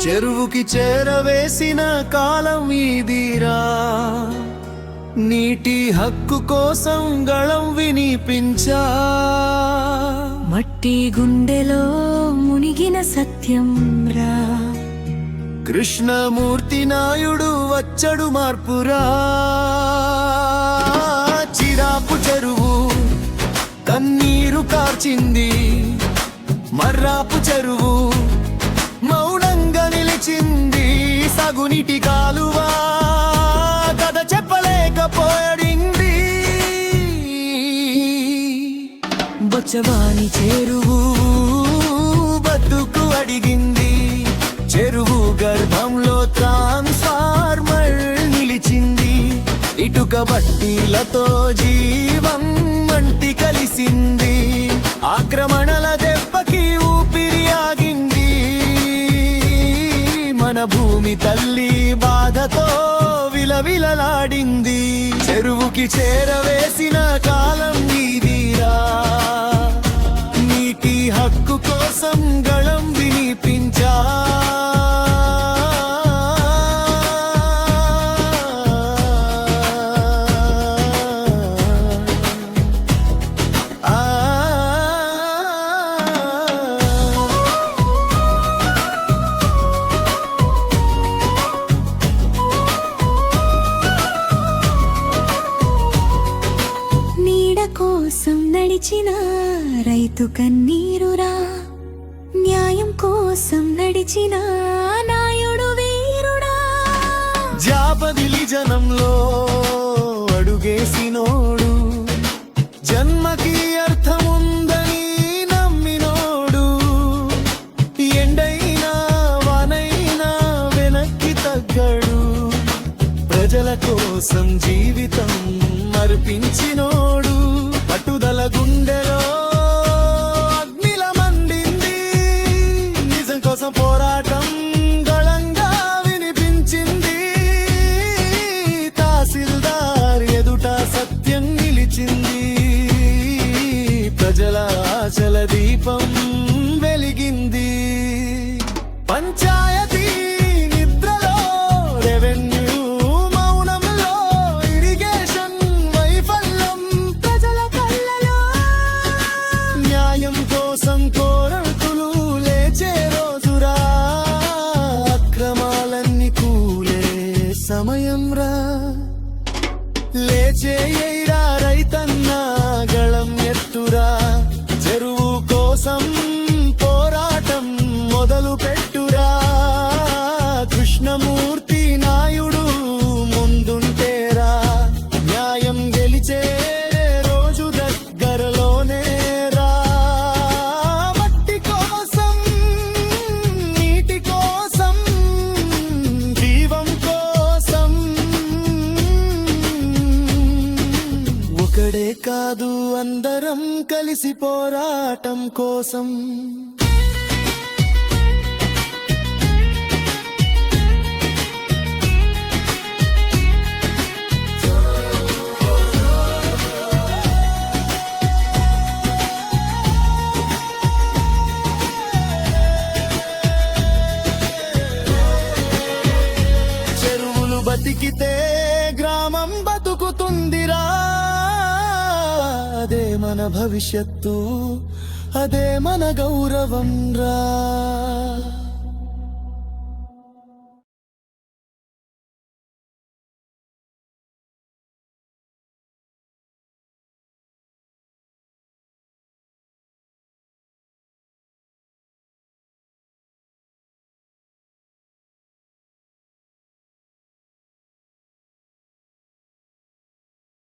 చెరువుకి చేరవేసిన కాలం ఇదిరా, నీటి హక్కు కోసం గళం వినిపించా. మట్టి గుండెలో మునిగిన సత్యం రా, కృష్ణమూర్తి నాయుడు వచ్చడు మార్పురా. చిరాపు చెరువు కన్నీరు కార్చింది, మర్రాపు చెరువు మౌనంగా నిలిచింది. సగునిటి కాలువా కథ చెప్పలేకపోయింది. బొచ్చవాని చెరువు బతుకు అడిగింది, చెరువు గర్భంలో ట్రాన్స్ఫార్మర్ నిలిచింది. ఇటుక బట్టీలతో జీవం మంటి కలిసింది, ఆక్రమణల దెబ్బకి ఊపిరి ఆగింది. మన భూమి తల్లి బాధతో విలవిలలాడింది. చెరువుకి చేరవేసిన కాలం ఇదిరా, నీటి హక్కు కోసం గళం వినిపించా. కోసం నడిచిన రైతు కన్నీరురా, న్యాయం కోసం నడిచిన నాయుడు వీరుడా. జాబదిలి జనంలో అడుగేసినోడు, జన్మకి అర్థముందని నమ్మినోడు. ఎండైనా వానైనా వెనక్కి తగ్గడు, ప్రజల కోసం జీవితం అర్పించినోడు. పట్టుదల గుండెలో అగ్నిల మండింది, నిజం కోసం పోరాటం గళంగా వినిపించింది. తహసీల్దార్ ఎదుట సత్యం నిలిచింది, ప్రజల ఆశల దీపం వెలిగింది. పంచాయతీ నిద్రలో రెవెన్యూ కోసం కోరతులు లేచే రోజురా, అక్రమాలన్నీ కూలే సమయం రా. లేచే ఎయిరా రైతన్న గళం ఎత్తురా, చెరువు కోసం పోరాటం మొదలు పెట్టురా. కృష్ణమూర్తి నాయుడు ముందుంటేరా, న్యాయం గెలిచే రోజు దగ్గరలోనే. ఒక్కడే కాదు అందరం కలిసి పోరాటం కోసం. చెరువులు బతికితే గ్రామం బతుకుతుందిరా, అదే మన భవిష్యత్తు, అదే మన గౌరవం రా.